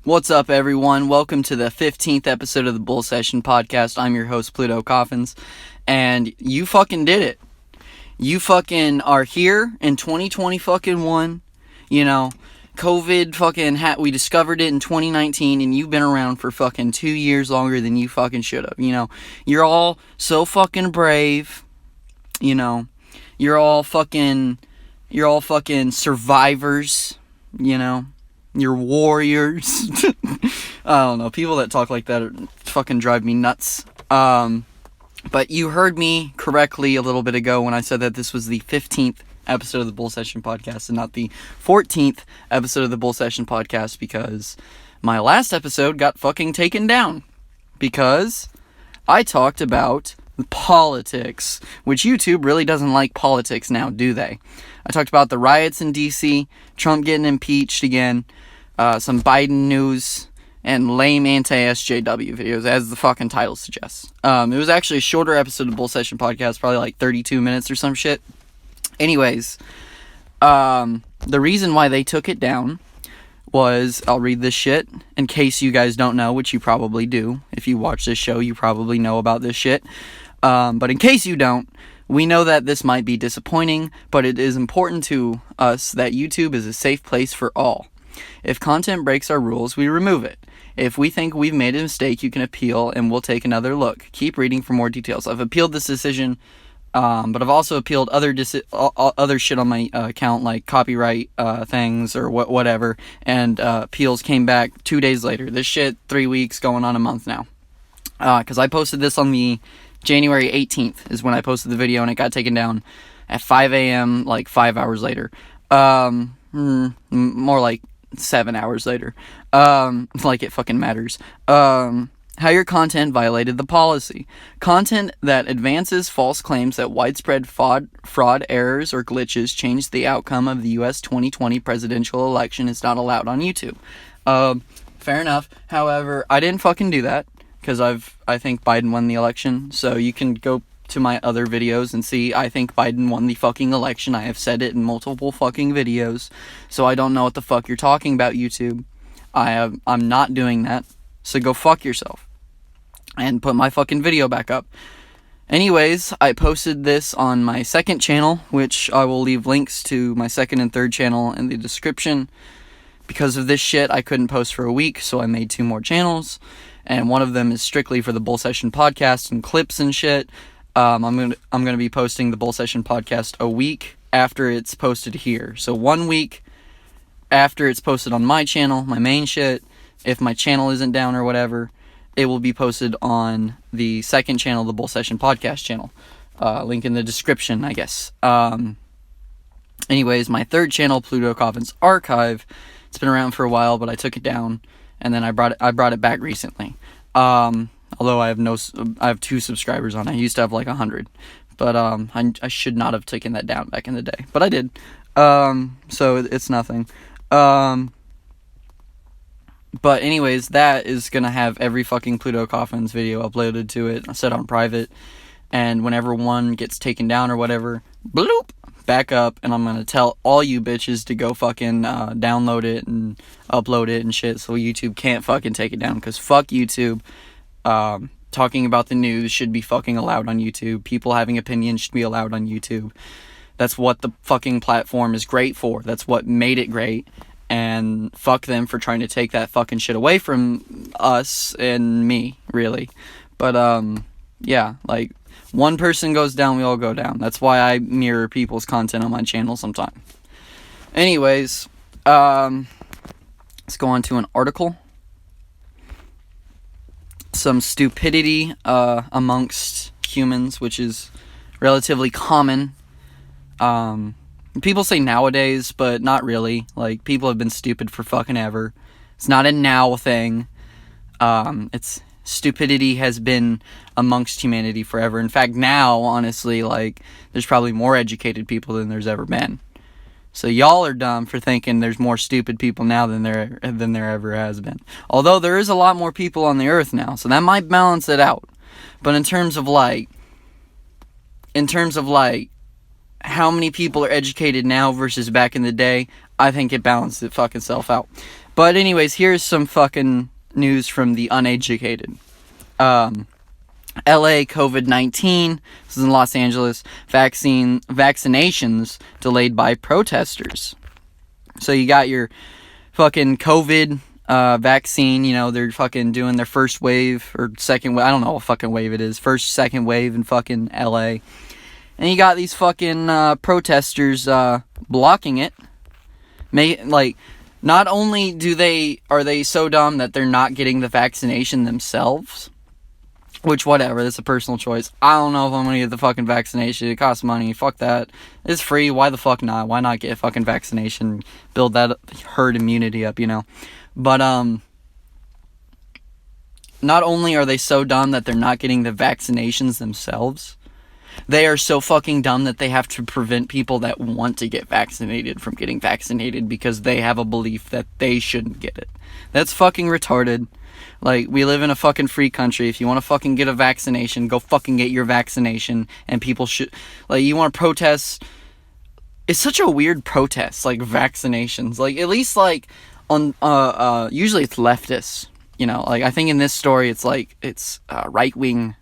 What's up, everyone? Welcome to the 15th episode of the Bull Session podcast. I'm your host, PlutoCoffins, and you fucking did it. You fucking are here in 2021. You know, COVID fucking we discovered it in 2019, and you've been around for fucking 2 years longer than you fucking should have. You know, you're all so fucking brave. You know, you're all fucking survivors. You know. You're warriors. I don't know. People that talk like that fucking drive me nuts. But you heard me correctly a little bit ago when I said that this was the 15th episode of the Bull Session podcast and not the 14th episode of the Bull Session podcast, because my last episode got fucking taken down because I talked about politics, which YouTube really doesn't like politics now, do they? I talked about the riots in DC, Trump getting impeached again, some Biden news, and lame anti-SJW videos, as the fucking title suggests. It was actually a shorter episode of the Bull Session podcast, probably like 32 minutes or some shit. Anyways, the reason why they took it down was, I'll read this shit, in case you guys don't know, which you probably do. If you watch this show, you probably know about this shit. But in case you don't, we know that this might be disappointing, but it is important to us that YouTube is a safe place for all. If content breaks our rules, we remove it. If we think we've made a mistake, you can appeal, and we'll take another look. Keep reading for more details. I've appealed this decision, but I've also appealed other shit on my account, like copyright things or whatever, and appeals came back 2 days later. This shit, 3 weeks, going on a month now. Because I posted this on the January 18th is when I posted the video, and it got taken down at 5 a.m., like 5 hours later. More like 7 hours later. Like it fucking matters. How your content violated the policy. Content that advances false claims that widespread fraud, errors, or glitches changed the outcome of the U.S. 2020 presidential election is not allowed on YouTube. Fair enough. However, I didn't fucking do that, because I think Biden won the election, so you can go to my other videos and see I think Biden won the fucking election. I have said it in multiple fucking videos, so I don't know what the fuck you're talking about, YouTube. I'm not doing that, so go fuck yourself, and put my fucking video back up. Anyways, I posted this on my second channel, which I will leave links to my second and third channel in the description. Because of this shit, I couldn't post for a week, so I made 2 more channels. And one of them is strictly for the Bull Session podcast and clips and shit. I'm gonna be posting the Bull Session podcast a week after it's posted here. So 1 week after it's posted on my channel, my main shit, if my channel isn't down or whatever, it will be posted on the second channel, the Bull Session podcast channel. Link in the description, I guess. Anyways, my third channel, PlutoCoffins Archive, it's been around for a while, but I took it down. And then I brought it back recently. Although I have 2 subscribers on it. I used to have like 100, but I should not have taken that down back in the day, but I did. So it's nothing. But anyways, that is gonna have every fucking PlutoCoffins video uploaded to it, set on private, and whenever one gets taken down or whatever, bloop, back up, and I'm gonna tell all you bitches to go fucking download it and upload it and shit, so YouTube can't fucking take it down, because fuck YouTube. Talking about the news should be fucking allowed on YouTube. People having opinions should be allowed on YouTube. That's what the fucking platform is great for. That's what made it great, and fuck them for trying to take that fucking shit away from us and me, really. But yeah, like, one person goes down, we all go down. That's why I mirror people's content on my channel sometimes. Anyways, let's go on to an article. Some stupidity amongst humans, which is relatively common. People say nowadays, but not really. Like, people have been stupid for fucking ever. It's not a now thing. Stupidity has been amongst humanity forever. In fact, now, honestly, like, there's probably more educated people than there's ever been. So y'all are dumb for thinking there's more stupid people now than there ever has been. Although there is a lot more people on the earth now, so that might balance it out. But in terms of like how many people are educated now versus back in the day, I think it balanced it fucking self out. But anyways, here's some fucking news from the uneducated. LA COVID-19, this is in Los Angeles, vaccinations delayed by protesters. So you got your fucking COVID vaccine, you know, they're fucking doing their first wave, or second wave, I don't know what fucking wave it is, first, second wave in fucking LA. And you got these fucking protesters blocking it. Not only are they so dumb that they're not getting the vaccination themselves, which, whatever, that's a personal choice. I don't know if I'm gonna get the fucking vaccination. It costs money. Fuck that. It's free. Why the fuck not? Why not get a fucking vaccination? Build that herd immunity up, you know? But, not only are they so dumb that they're not getting the vaccinations themselves, they are so fucking dumb that they have to prevent people that want to get vaccinated from getting vaccinated because they have a belief that they shouldn't get it. That's fucking retarded. Like, we live in a fucking free country. If you want to fucking get a vaccination, go fucking get your vaccination. And people should, like, you want to protest. It's such a weird protest, like, vaccinations. Like, at least, like, on, usually it's leftists, you know. Like, I think in this story, it's right-wing,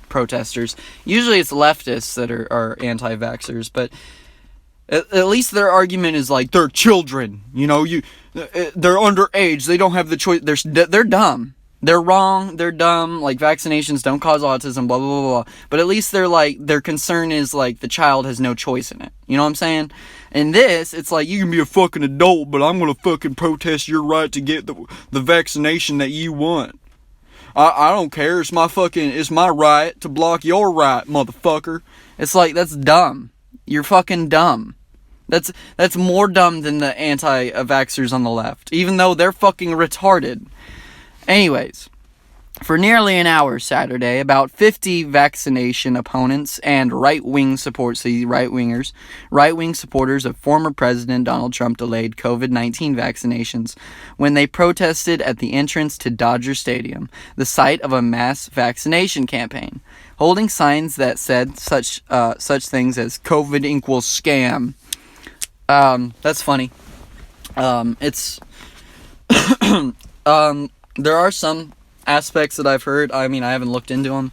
protesters. Usually it's leftists that are anti-vaxxers, but at least their argument is like, they're children, you know, they're underage, they don't have the choice, they're dumb, they're wrong, they're dumb, like, vaccinations don't cause autism, blah, blah, blah, blah. But at least they're like, their concern is like, the child has no choice in it, you know what I'm saying? In this, it's like, you can be a fucking adult, but I'm gonna fucking protest your right to get the vaccination that you want. I don't care, it's my right to block your right, motherfucker. It's like, that's dumb. You're fucking dumb. That's more dumb than the anti-vaxxers on the left, even though they're fucking retarded. Anyways, for nearly an hour Saturday, about 50 vaccination opponents and right-wing supporters of former President Donald Trump delayed COVID-19 vaccinations when they protested at the entrance to Dodger Stadium, the site of a mass vaccination campaign, holding signs that said such things as "COVID equals scam." That's funny. There are some aspects that I've heard. I mean, I haven't looked into them,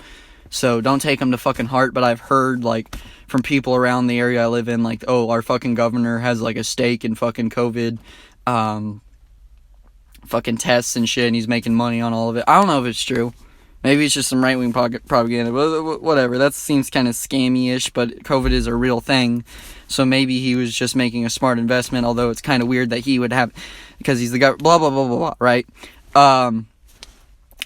so don't take them to fucking heart, but I've heard, like, from people around the area I live in, like, oh, our fucking governor has, like, a stake in fucking COVID, fucking tests and shit, and he's making money on all of it. I don't know if it's true. Maybe it's just some right-wing propaganda, but whatever. That seems kind of scammy-ish, but COVID is a real thing, so maybe he was just making a smart investment, although it's kind of weird that he would have, because he's the guy, blah, blah, blah, blah, blah, right?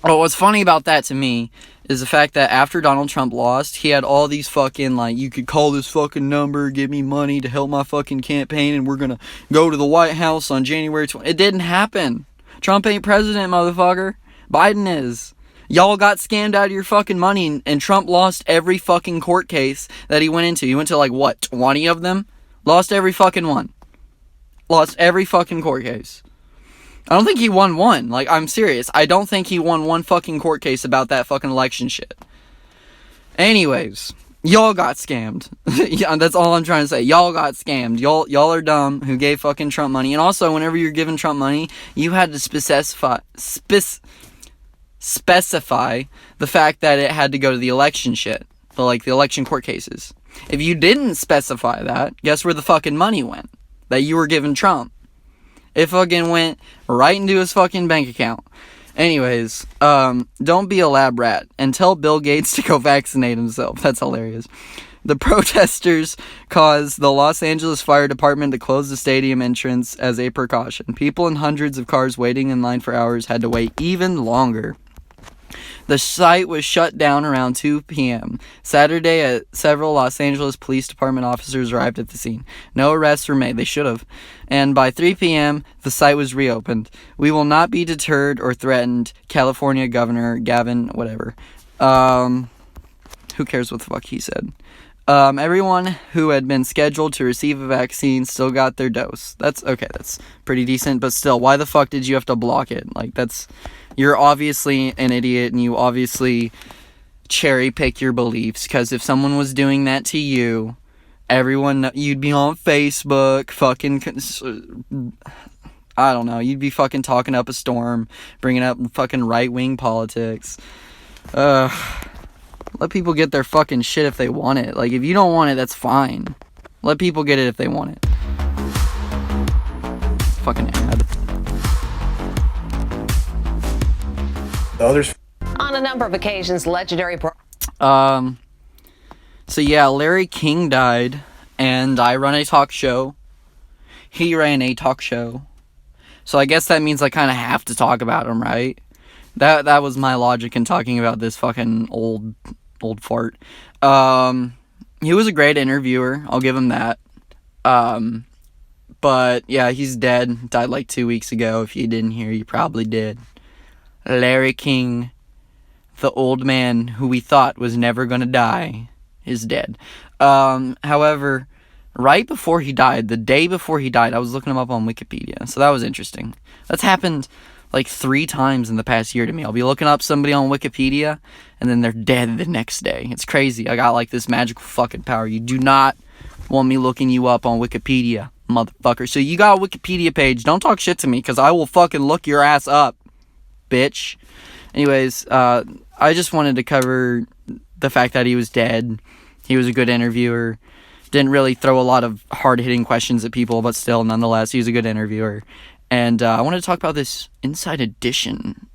But what's funny about that to me is the fact that after Donald Trump lost, he had all these fucking, like, you could call this fucking number, give me money to help my fucking campaign, and we're gonna go to the White House on January 20th. It didn't happen. Trump ain't president, motherfucker. Biden is. Y'all got scammed out of your fucking money, and Trump lost every fucking court case that he went into. He went to, like, what, 20 of them? Lost every fucking one. Lost every fucking court case. I don't think he won one. Like, I'm serious. I don't think he won one fucking court case about that fucking election shit. Anyways, y'all got scammed. Yeah, that's all I'm trying to say. Y'all got scammed. Y'all are dumb who gave fucking Trump money. And also, whenever you're giving Trump money, you had to specify the fact that it had to go to the election shit. The election court cases. If you didn't specify that, guess where the fucking money went? That you were giving Trump. It fucking went right into his fucking bank account. Anyways, don't be a lab rat and tell Bill Gates to go vaccinate himself. That's hilarious. The protesters caused the Los Angeles Fire Department to close the stadium entrance as a precaution. People in hundreds of cars waiting in line for hours had to wait even longer. The site was shut down around 2 p.m. Saturday. Several Los Angeles Police Department officers arrived at the scene. No arrests were made. They should have. And by 3 p.m., the site was reopened. We will not be deterred or threatened. California Governor Gavin, whatever. Who cares what the fuck he said? Everyone who had been scheduled to receive a vaccine still got their dose. That's okay. That's pretty decent. But still, why the fuck did you have to block it? Like, you're obviously an idiot, and you obviously cherry pick your beliefs, because if someone was doing that to you, you'd be on Facebook, fucking, I don't know. You'd be fucking talking up a storm, bringing up fucking right-wing politics. Let people get their fucking shit if they want it. Like, if you don't want it, that's fine. Let people get it if they want it. Fucking ad. Others. On a number of occasions, legendary... So yeah, Larry King died, and I run a talk show. He ran a talk show. So I guess that means I kind of have to talk about him, right? That was my logic in talking about this fucking old fart. He was a great interviewer, I'll give him that. But yeah, he's dead. Died like 2 weeks ago. If you didn't hear, you probably did. Larry King, the old man who we thought was never gonna die, is dead. However, right before he died, the day before he died, I was looking him up on Wikipedia, so that was interesting. That's happened like 3 times in the past year to me. I'll be looking up somebody on Wikipedia, and then they're dead the next day. It's crazy. I got like this magical fucking power. You do not want me looking you up on Wikipedia, motherfucker. So you got a Wikipedia page, don't talk shit to me, because I will fucking look your ass up, bitch. Anyways, I just wanted to cover the fact that he was dead. He was a good interviewer. Didn't really throw a lot of hard-hitting questions at people, but still, nonetheless, he was a good interviewer. And I wanted to talk about this Inside Edition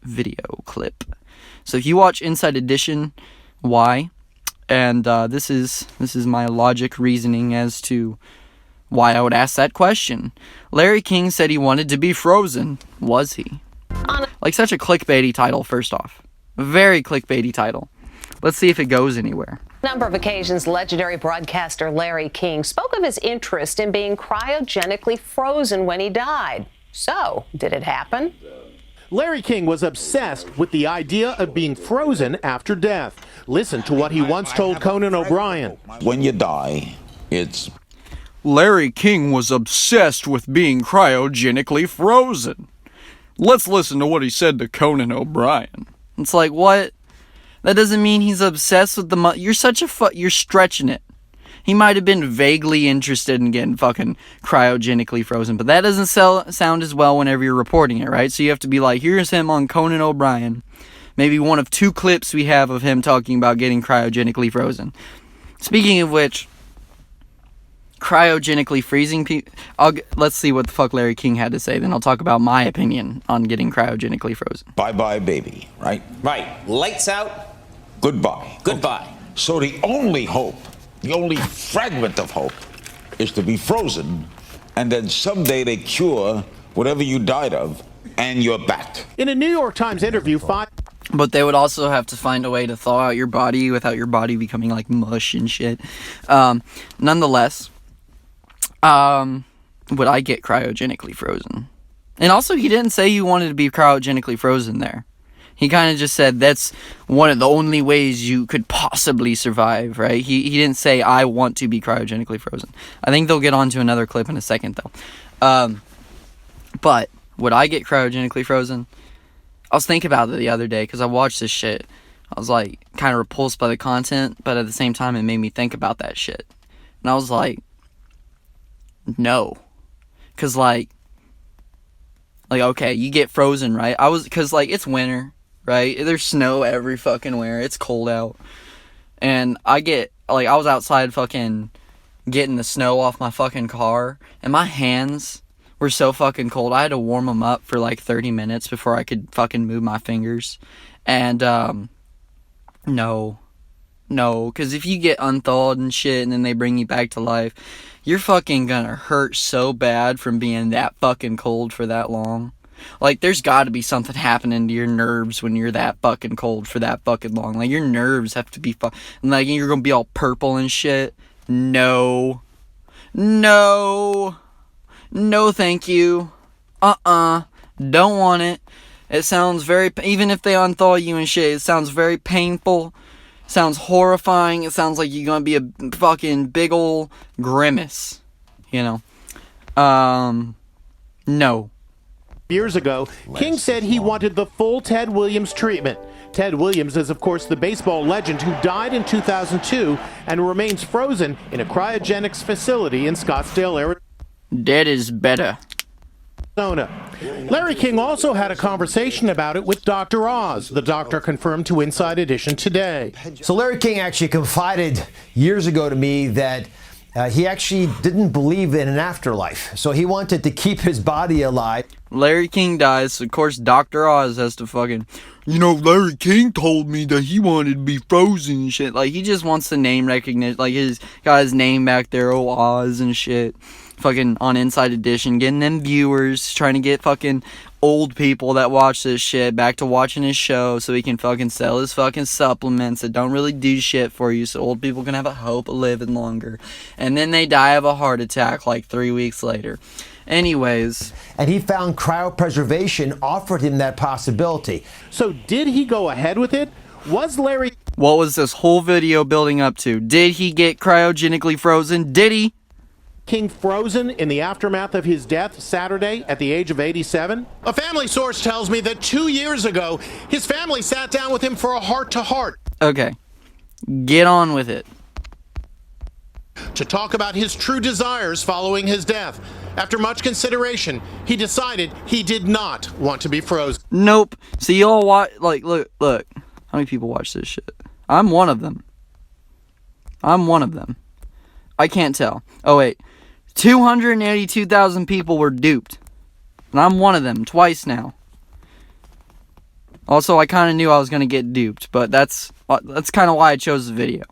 video clip. So if you watch Inside Edition, why? And this is my logic reasoning as to why I would ask that question. Larry King said he wanted to be frozen. Was he? Like, such a clickbaity title, first off. Very clickbaity title. Let's see if it goes anywhere. A number of occasions, legendary broadcaster Larry King spoke of his interest in being cryogenically frozen when he died. So, did it happen? Larry King was obsessed with the idea of being frozen after death. Listen to what he once told Conan O'Brien. When you die, it's... Larry King was obsessed with being cryogenically frozen. Let's listen to what he said to Conan O'Brien. It's like, what? That doesn't mean he's obsessed with the you're such a you're stretching it. He might have been vaguely interested in getting fucking cryogenically frozen, but that doesn't sound as well whenever you're reporting it, right? So you have to be like, here's him on Conan O'Brien. Maybe one of 2 clips we have of him talking about getting cryogenically frozen. Speaking of which, cryogenically freezing people... let's see what the fuck Larry King had to say, then I'll talk about my opinion on getting cryogenically frozen. Bye-bye, baby, right? Right. Lights out. Goodbye. Goodbye. Okay. So the only hope, the only fragment of hope, is to be frozen, and then someday they cure whatever you died of, and you're back. In a New York Times interview, But they would also have to find a way to thaw out your body without your body becoming like mush and shit. Nonetheless... would I get cryogenically frozen? And also, he didn't say you wanted to be cryogenically frozen there. He kind of just said that's one of the only ways you could possibly survive, right? He didn't say, I want to be cryogenically frozen. I think they'll get on to another clip in a second, though. But, would I get cryogenically frozen? I was thinking about it the other day, because I watched this shit. I was, like, kind of repulsed by the content, but at the same time, it made me think about that shit. And I was like, no. Because, like, okay, you get frozen, right? Because, like, it's winter, right? There's snow every fucking where. It's cold out. And I was outside fucking getting the snow off my fucking car, and my hands were so fucking cold. I had to warm them up for, like, 30 minutes before I could fucking move my fingers. And, no, because if you get unthawed and shit, and then they bring you back to life, you're fucking gonna hurt so bad from being that fucking cold for that long. Like, there's gotta be something happening to your nerves when you're that fucking cold for that fucking long. Like, your nerves have to be like, you're gonna be all purple and shit. No, thank you. Don't want it. It sounds very, even if they unthaw you and shit, it sounds very painful. Sounds horrifying. It sounds like you're gonna be a fucking big ol' grimace. You know? No. Years ago, King said he wanted the full Ted Williams treatment. Ted Williams is, of course, the baseball legend who died in 2002 and remains frozen in a cryogenics facility in Scottsdale, Arizona. Dead is better. Larry King also had a conversation about it with Dr. Oz. The doctor confirmed to Inside Edition today. So Larry King actually confided years ago to me that he actually didn't believe in an afterlife. So he wanted to keep his body alive. Larry King dies, so of course Dr. Oz has to fucking, Larry King told me that he wanted to be frozen and shit. Like, he just wants the name recognition. Like, got his name back there, Oz and shit. Fucking on Inside Edition, getting them viewers, trying to get fucking old people that watch this shit back to watching his show so he can fucking sell his fucking supplements that don't really do shit for you so old people can have a hope of living longer. And then they die of a heart attack like 3 weeks later. Anyways. And he found cryopreservation offered him that possibility. So did he go ahead with it? Was Larry... What was this whole video building up to? Did he get cryogenically frozen? Did he? King frozen in the aftermath of his death Saturday at the age of 87? A family source tells me that 2 years ago, his family sat down with him for a heart-to-heart. Okay. Get on with it. To talk about his true desires following his death. After much consideration, he decided he did not want to be frozen. Nope. So y'all watch, like, look. How many people watch this shit? I'm one of them. I can't tell. Oh, wait. 282,000 people were duped. And I'm one of them, twice now. Also, I kind of knew I was going to get duped, but that's kind of why I chose the video.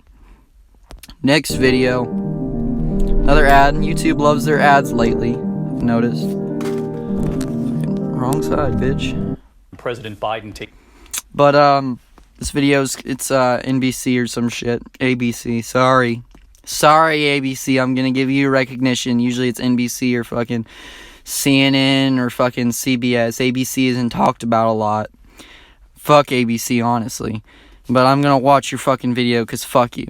Next video. Another ad. YouTube loves their ads lately, I've noticed. Wrong side, bitch. President Biden take. But, this video's, it's, NBC or some shit. ABC, sorry. Sorry, ABC, I'm gonna give you recognition. Usually it's NBC or fucking CNN or fucking CBS. ABC isn't talked about a lot. Fuck ABC, honestly. But I'm gonna watch your fucking video, because fuck you.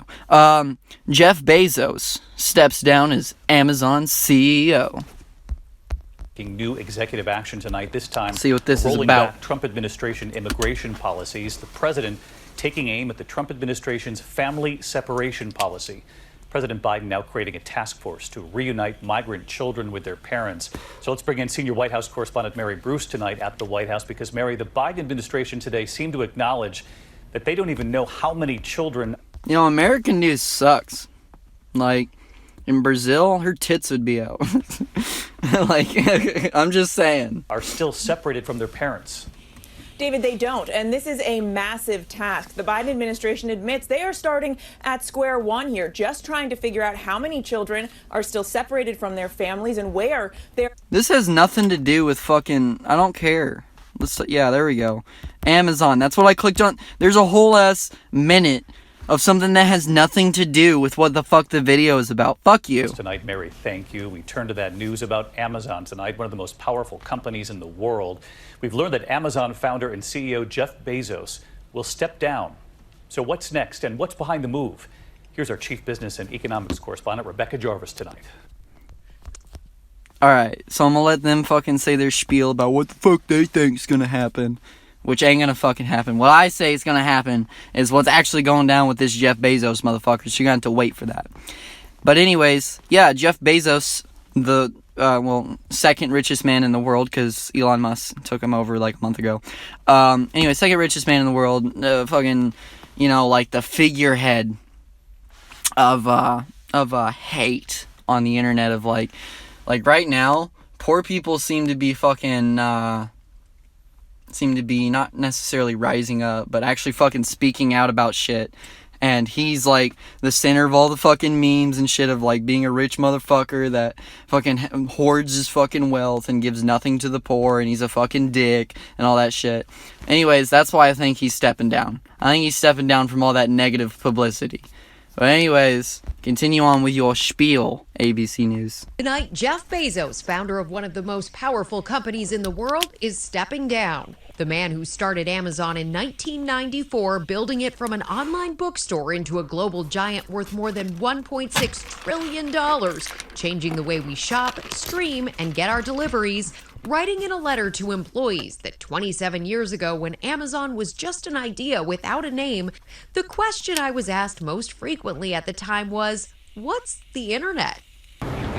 Jeff Bezos steps down as Amazon's CEO. New executive action tonight, this time see what this is rolling about. back Trump administration immigration policies. The president taking aim at the Trump administration's family separation policy. President Biden now creating a task force to reunite migrant children with their parents. So let's bring in senior White House correspondent Mary Bruce tonight at the White House, because, Mary, the Biden administration today seemed to acknowledge that they don't even know how many children... American news sucks. Like, in Brazil, her tits would be out. Like, I'm just saying. ...are still separated from their parents. David, they don't, and this is a massive task. The Biden administration admits they are starting at square one here, just trying to figure out how many children are still separated from their families and where they're... This has nothing to do with fucking... I don't care. Yeah, there we go. Amazon, that's what I clicked on. There's a whole ass minute of something that has nothing to do with what the fuck the video is about. Fuck you. Tonight, Mary, thank you. We turn to that news about Amazon tonight, one of the most powerful companies in the world. We've learned that Amazon founder and CEO Jeff Bezos will step down. So what's next and what's behind the move? Here's our chief business and economics correspondent, Rebecca Jarvis, tonight. Alright, so I'm gonna let them fucking say their spiel about what the fuck they think's gonna happen. Which ain't gonna fucking happen. What I say is gonna happen is what's actually going down with this Jeff Bezos motherfucker. So you're gonna have to wait for that. But anyways, yeah, Jeff Bezos, the second richest man in the world, because Elon Musk took him over like a month ago. Anyway, second richest man in the world, fucking, like the figurehead of hate on the internet of like right now, poor people seem to be fucking, seem to be not necessarily rising up, but actually fucking speaking out about shit. And he's like the center of all the fucking memes and shit of like being a rich motherfucker that fucking hoards his fucking wealth and gives nothing to the poor, and he's a fucking dick and all that shit. Anyways, that's why I think he's stepping down. I think he's stepping down from all that negative publicity. But anyways, continue on with your spiel, ABC News. Tonight, Jeff Bezos, founder of one of the most powerful companies in the world, is stepping down. The man who started Amazon in 1994, building it from an online bookstore into a global giant worth more than $1.6 trillion, changing the way we shop, stream, and get our deliveries, writing in a letter to employees that 27 years ago, when Amazon was just an idea without a name, the question I was asked most frequently at the time was, what's the internet?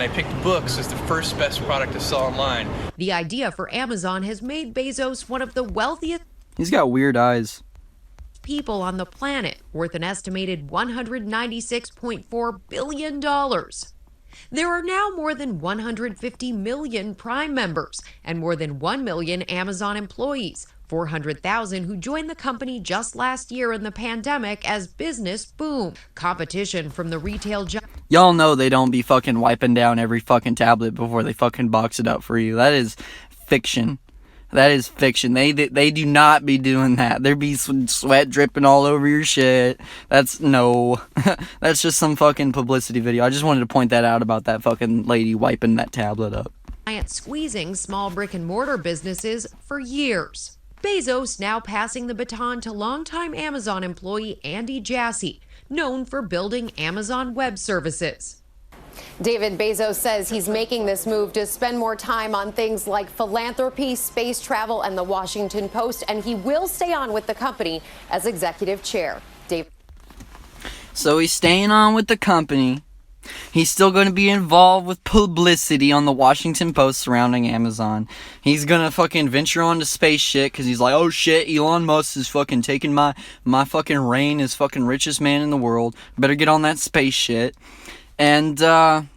and I picked books as the first best product to sell online. The idea for Amazon has made Bezos one of the wealthiest He's got weird eyes. people on the planet, worth an estimated $196.4 billion. There are now more than 150 million Prime members and more than 1 million Amazon employees, 400,000 who joined the company just last year in the pandemic as business boomed. Competition from the retail giant. Y'all know they don't be fucking wiping down every fucking tablet before they fucking box it up for you. That is fiction. That is fiction. They do not be doing that. There be sweat dripping all over your shit. That's no. That's just some fucking publicity video. I just wanted to point that out about that fucking lady wiping that tablet up. Squeezing small brick and mortar businesses for years. Bezos now passing the baton to longtime Amazon employee Andy Jassy, known for building Amazon Web Services. David, Bezos says he's making this move to spend more time on things like philanthropy, space travel, and the Washington Post, and he will stay on with the company as executive chair. David. So he's staying on with the company. He's still going to be involved with publicity on the Washington Post surrounding Amazon. He's going to fucking venture onto space shit because he's like, oh shit, Elon Musk is fucking taking my fucking reign as fucking richest man in the world. Better get on that space shit. And,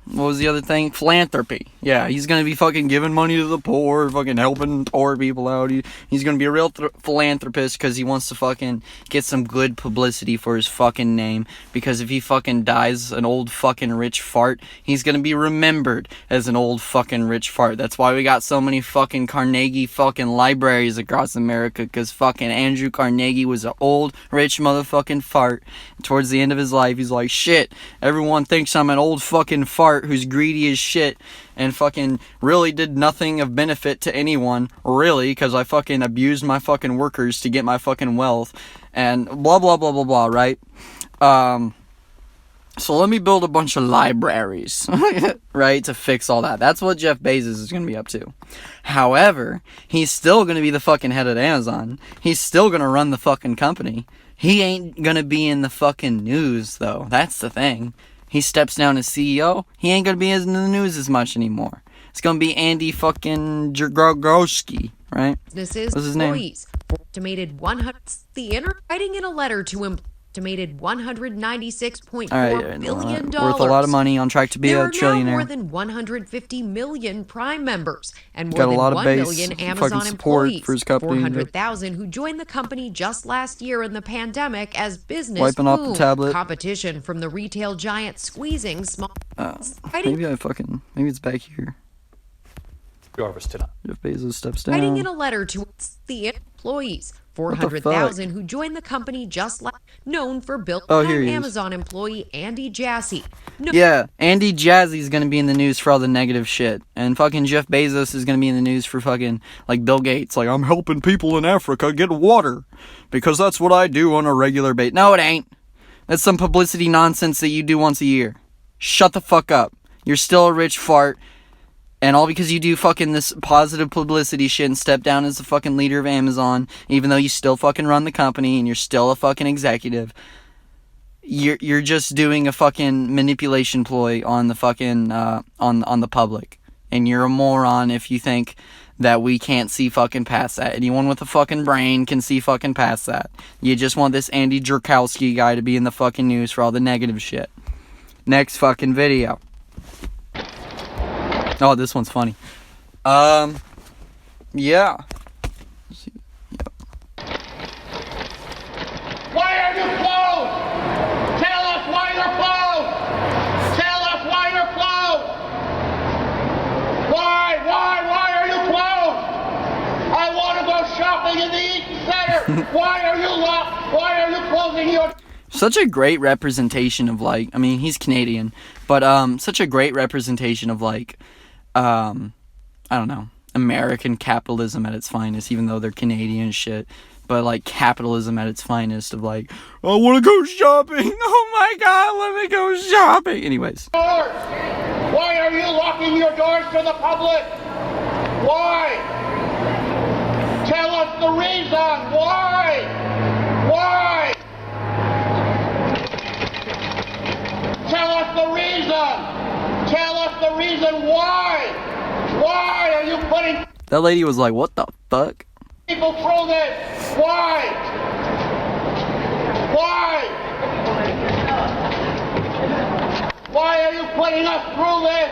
what was the other thing? Philanthropy. Yeah, he's gonna be fucking giving money to the poor, fucking helping poor people out. He's gonna be a real philanthropist because he wants to fucking get some good publicity for his fucking name. Because if he fucking dies an old fucking rich fart, he's gonna be remembered as an old fucking rich fart. That's why we got so many fucking Carnegie fucking libraries across America, because fucking Andrew Carnegie was an old rich motherfucking fart. Towards the end of his life, he's like, shit, everyone thinks I'm an old fucking fart who's greedy as shit and fucking really did nothing of benefit to anyone, really, because I fucking abused my fucking workers to get my fucking wealth, and blah blah blah blah blah, right? So let me build a bunch of libraries, right, to fix all that. That's what Jeff Bezos is going to be up to. However, he's still going to be the fucking head of Amazon. He's still going to run the fucking company. He ain't going to be in the fucking news, though. That's the thing. He steps down as CEO, he ain't gonna be in the news as much anymore. It's gonna be Andy fucking Jagroski, right? This is what's his name? Estimated 100. The inner writing in a letter to estimated $196.4 billion. Worth a lot of money, on track to be a trillionaire. There are now more than 150 million Prime members and more than 1 million Amazon employees. For his company. 400,000 who joined the company just last year in the pandemic as business wiping off the tablet. Competition from the retail giant squeezing small. Maybe it's back here. Jarvis tonight. Jeff Bezos steps down. Writing in a letter to the employees. 400,000 who joined the company just known for building Amazon employee Andy Jassy. Yeah, Andy Jassy's gonna be in the news for all the negative shit. And fucking Jeff Bezos is gonna be in the news for fucking, like, Bill Gates. Like, I'm helping people in Africa get water. Because that's what I do on a regular basis. No, it ain't. That's some publicity nonsense that you do once a year. Shut the fuck up. You're still a rich fart. And all because you do fucking this positive publicity shit and step down as the fucking leader of Amazon, even though you still fucking run the company and you're still a fucking executive. You're just doing a fucking manipulation ploy on the fucking on the public. And you're a moron if you think that we can't see fucking past that. Anyone with a fucking brain can see fucking past that. You just want this Andy Jerkowski guy to be in the fucking news for all the negative shit. Next fucking video. Oh, this one's funny. Yeah. Why are you closed? Tell us why you're closed. Tell us why you're closed. Why are you closed? I want to go shopping in the Eaton Center. Why are you locked? Why are you closing your... Such a great representation of, like, I mean, he's Canadian, but such a great representation of, like, I don't know, American capitalism at its finest, even though they're Canadian shit, but, like, capitalism at its finest of, like, I want to go shopping, oh my god, let me go shopping. Anyways. Why are you locking your doors to the public? Why? Tell us the reason. Why? Why? Tell us the reason. Tell us the reason That lady was like, what the fuck? People through this. Why? Why? Why are you putting us through this?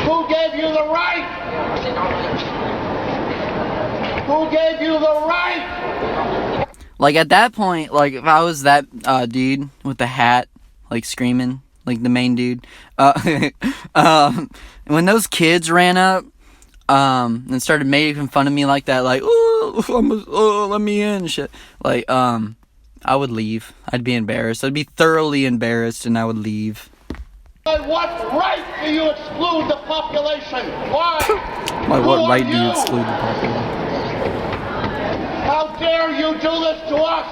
Who gave you the right? Who gave you the right? Like, at that point, like, if I was that dude with the hat, like, screaming, like, the main dude, when those kids ran up, and started making fun of me like that, like, oh, let me in, shit, like, I would leave. I'd be embarrassed. I'd be thoroughly embarrassed, and I would leave. By what right do you exclude the population? Why? By what right do you exclude the population? How dare you do this to us?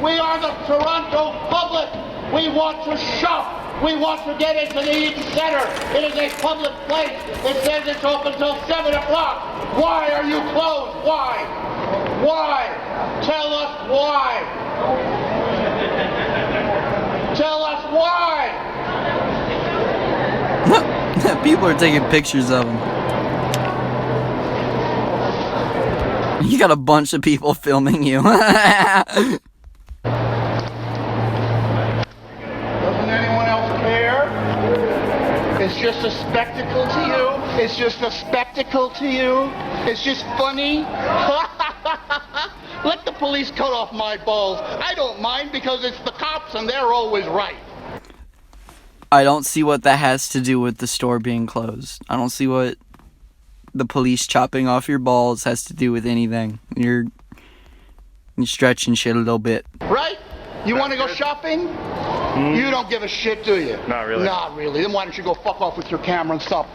We are the Toronto public. We want to shop. We want to get into the Eden Center. It is a public place. It says it's open till 7 o'clock. Why are you closed? Why? Why? Tell us why. Tell us why. People are taking pictures of him. You got a bunch of people filming you. Doesn't anyone else care? It's just a spectacle to you? It's just a spectacle to you? It's just funny? Let the police cut off my balls. I don't mind because it's the cops and they're always right. I don't see what that has to do with the store being closed. I don't see what the police chopping off your balls has to do with anything. You're stretching shit a little bit. Right? You want to go shopping? You don't give a shit, do you? Not really. Not really. Then why don't you go fuck off with your camera and stop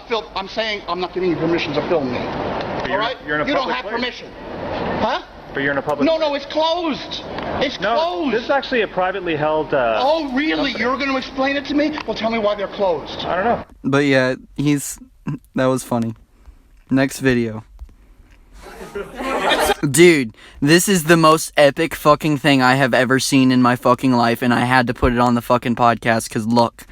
film? I'm saying I'm not giving you permission to film me. All right? You're in a you don't public have place. permission. Huh? But you're in a public No, place. no, it's closed. It's No, closed. this is actually a privately held... oh, really? company. You're going to explain it to me? Well, tell me why they're closed. I don't know. But yeah, that was funny. Next video. Dude, this is the most epic fucking thing I have ever seen in my fucking life, and I had to put it on the fucking podcast, because look,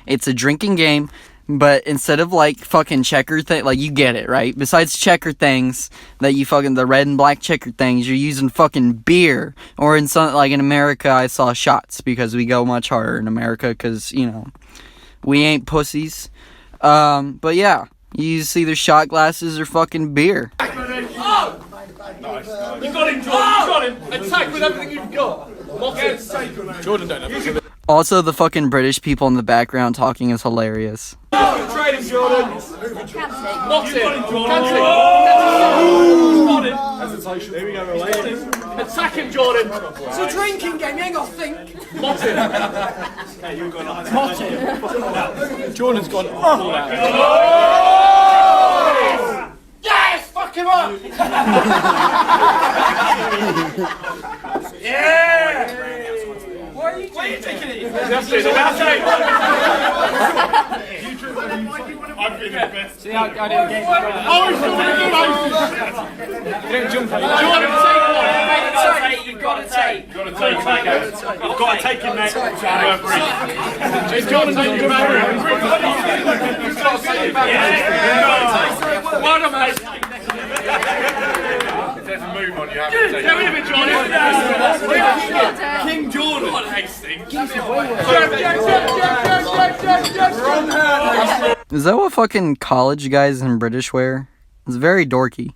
it's a drinking game, but instead of like fucking checker thing, like you get it, right? Besides checker things, that you fucking, the red and black checker things, you're using fucking beer, or in some, like in America, I saw shots, because we go much harder in America, because, you know, we ain't pussies. But yeah, you use either shot glasses or fucking beer. Oh! Nice. You got him, Jordan. You got him. Attack with everything you've got. Jordan don't have it. Also, the fucking British people in the background talking is hilarious. Trade him, Jordan. Mock him. Got him. Hesitation. There we go, attack him, Jordan. It's a drinking game. You ain't got to think. Mott him. Mott him. Jordan's gone all out. Yes! Fuck him up! Yeah! Why are you taking it? That's it. I've been the best. See how I didn't get it. Oh, he's still going to do don't jump on it. You've got to take. You've got to take. I've got to take him, mate. It's Jordan doesn't come out. You've got to take him back. Well done, mate. If there's a move on, you have to take it. Get rid of it, Jordan. King Jordan. What a Hastings. Is that what fucking college guys in British wear? It's very dorky.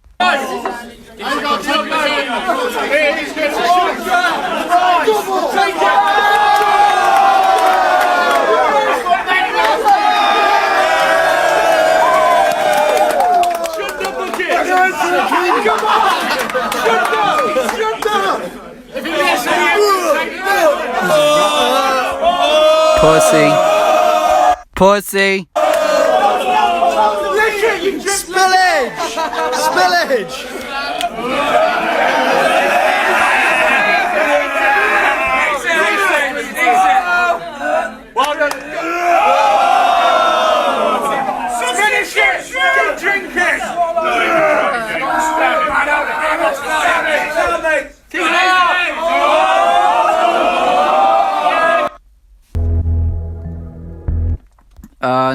Pussy. Pussy. Spillage! Spillage! Well done. Finish it! Keep drinking!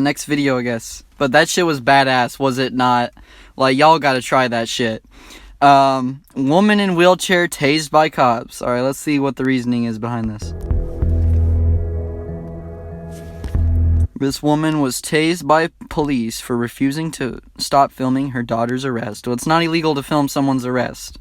next video, I guess. But that shit was badass, was it not? Like, y'all gotta try that shit. Woman in wheelchair tased by cops. Alright, let's see what the reasoning is behind this. This woman was tased by police for refusing to stop filming her daughter's arrest. Well, it's not illegal to film someone's arrest.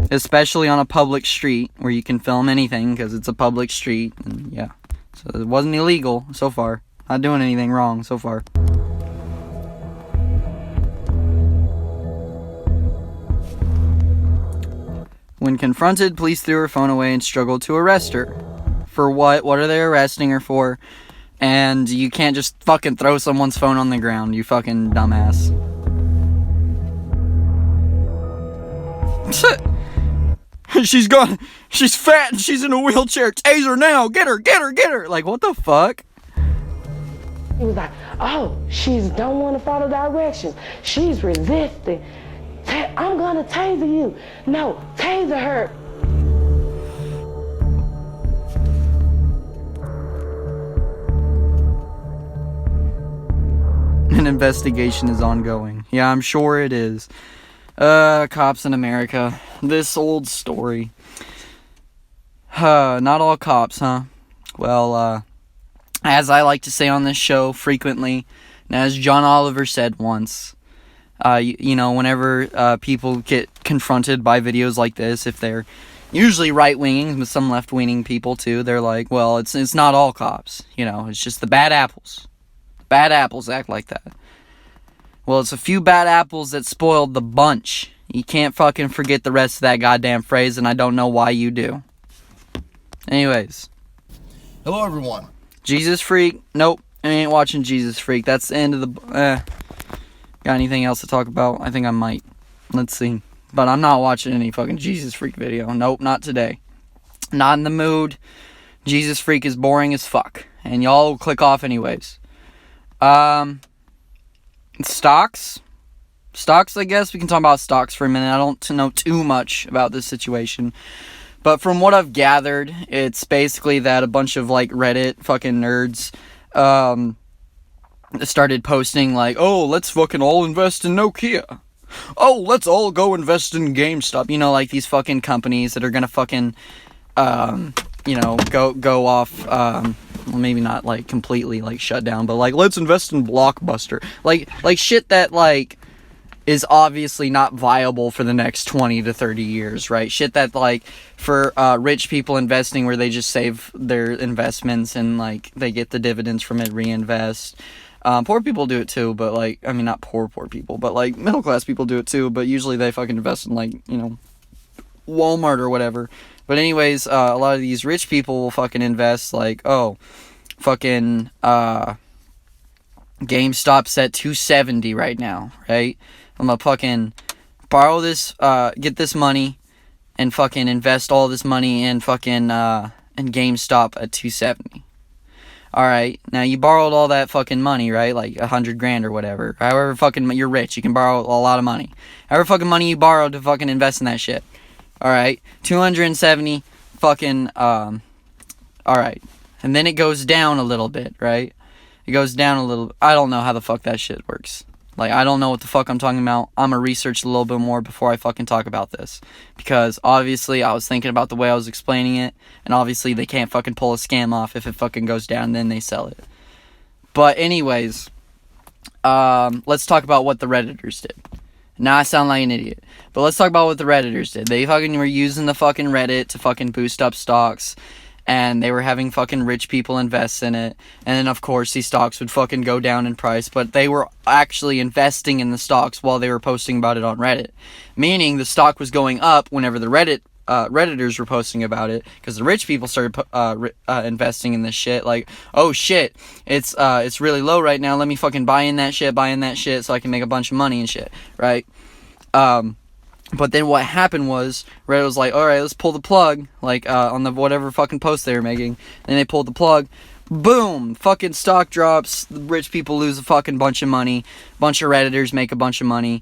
Especially on a public street where you can film anything because it's a public street. And yeah. So it wasn't illegal so far. Not doing anything wrong so far. When confronted, police threw her phone away and struggled to arrest her. For what? What are they arresting her for? And you can't just fucking throw someone's phone on the ground, you fucking dumbass. She's gone. She's fat and she's in a wheelchair. Tase her now. Get her, get her, get her. Like, what the fuck? He was like, oh, she's don't want to follow directions. She's resisting. I'm gonna taser you. No, taser her. An investigation is ongoing. Yeah, I'm sure it is. Cops in America. This old story. Not all cops, huh? Well, as I like to say on this show frequently, and as John Oliver said once, you know, whenever people get confronted by videos like this, if they're usually right-winging, with some left-winging people too, they're like, well, it's not all cops. You know, it's just the bad apples. Bad apples act like that. Well, it's a few bad apples that spoiled the bunch. You can't fucking forget the rest of that goddamn phrase, and I don't know why you do. Anyways. Hello, everyone. Jesus Freak. Nope. I ain't watching Jesus Freak. That's the end of the... Got anything else to talk about? I think I might. Let's see. But I'm not watching any fucking Jesus Freak video. Nope, not today. Not in the mood. Jesus Freak is boring as fuck. And y'all will click off anyways. Stocks, I guess we can talk about stocks for a minute. I don't know too much about this situation, but from what I've gathered, it's basically that a bunch of like Reddit fucking nerds started posting like, oh, let's fucking all invest in Nokia. Oh, let's all go invest in GameStop. You know, like these fucking companies that are gonna fucking you know, go off, well, maybe not, like, completely, like, shut down, but, like, let's invest in Blockbuster. Like, shit that, like, is obviously not viable for the next 20 to 30 years, right? Shit that, like, for, rich people investing where they just save their investments and, like, they get the dividends from it, reinvest. Poor people do it too, but, like, I mean, not poor people, but, like, middle-class people do it too, but usually they fucking invest in, like, you know, Walmart or whatever. But anyways, a lot of these rich people will fucking invest, like, oh, fucking, GameStop's at $270 right now, right? I'm gonna fucking borrow this, get this money, and fucking invest all this money in fucking, in GameStop at $270. Alright, now you borrowed all that fucking money, right? Like $100,000 or whatever. However fucking, you're rich, you can borrow a lot of money. However fucking money you borrowed to fucking invest in that shit. Alright, 270 fucking, alright. And then it goes down a little bit, right? It goes down a little, I don't know how the fuck that shit works. Like, I don't know what the fuck I'm talking about. I'm gonna research a little bit more before I fucking talk about this. Because, obviously, I was thinking about the way I was explaining it, and obviously they can't fucking pull a scam off if it fucking goes down and then they sell it. But anyways, let's talk about what the Redditors did. Now I sound like an idiot. But let's talk about what the Redditors did. They fucking were using the fucking Reddit to fucking boost up stocks. And they were having fucking rich people invest in it. And then, of course, these stocks would fucking go down in price. But they were actually investing in the stocks while they were posting about it on Reddit. Meaning, the stock was going up whenever the Redditors were posting about it. Because the rich people started investing in this shit. Like, oh shit, it's really low right now. Let me fucking buy in that shit so I can make a bunch of money and shit. Right? But then what happened was, Reddit was like, alright, let's pull the plug, like, on the whatever fucking post they were making. Then they pulled the plug. Boom! Fucking stock drops. The rich people lose a fucking bunch of money. Bunch of Redditors make a bunch of money.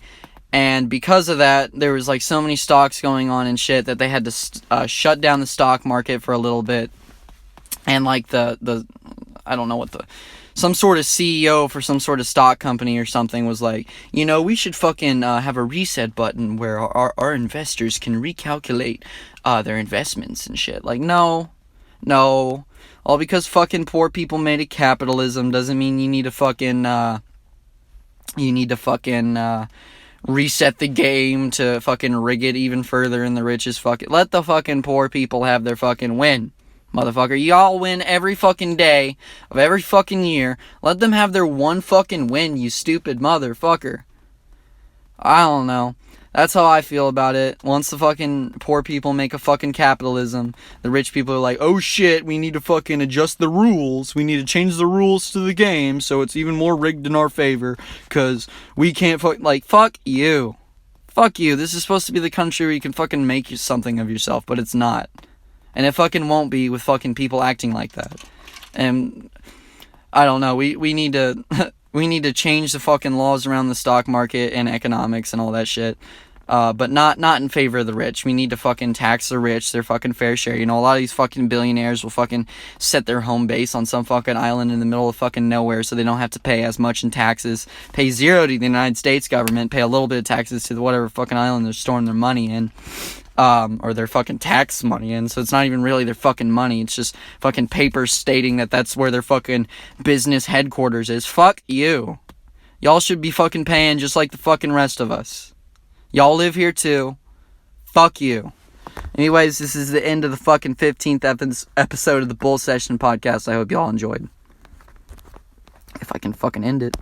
And because of that, there was, like, so many stocks going on and shit that they had to shut down the stock market for a little bit. And, like, the I don't know what the some sort of CEO for some sort of stock company or something was like, you know, we should fucking have a reset button where our investors can recalculate their investments and shit. Like, no. All because fucking poor people made it capitalism doesn't mean you need to fucking reset the game to fucking rig it even further and the richest fucking... Let the fucking poor people have their fucking win. Motherfucker, y'all win every fucking day of every fucking year. Let them have their one fucking win, you stupid motherfucker. I don't know. That's how I feel about it. Once the fucking poor people make a fucking capitalism, the rich people are like, oh shit, we need to fucking adjust the rules. We need to change the rules to the game so it's even more rigged in our favor. Because we can't fuck you. Fuck you. This is supposed to be the country where you can fucking make something of yourself, but it's not. And it fucking won't be with fucking people acting like that. And I don't know. We need to we need to change the fucking laws around the stock market and economics and all that shit. But not in favor of the rich. We need to fucking tax the rich their fucking fair share. You know, a lot of these fucking billionaires will fucking set their home base on some fucking island in the middle of fucking nowhere so they don't have to pay as much in taxes. Pay zero to the United States government. Pay a little bit of taxes to whatever fucking island they're storing their money in. Or their fucking tax money in. So it's not even really their fucking money. It's just fucking papers stating that that's where their fucking business headquarters is. Fuck you. Y'all should be fucking paying just like the fucking rest of us. Y'all live here too. Fuck you. Anyways, this is the end of the fucking 15th episode of the Bull Session podcast. I hope y'all enjoyed. If I can fucking end it.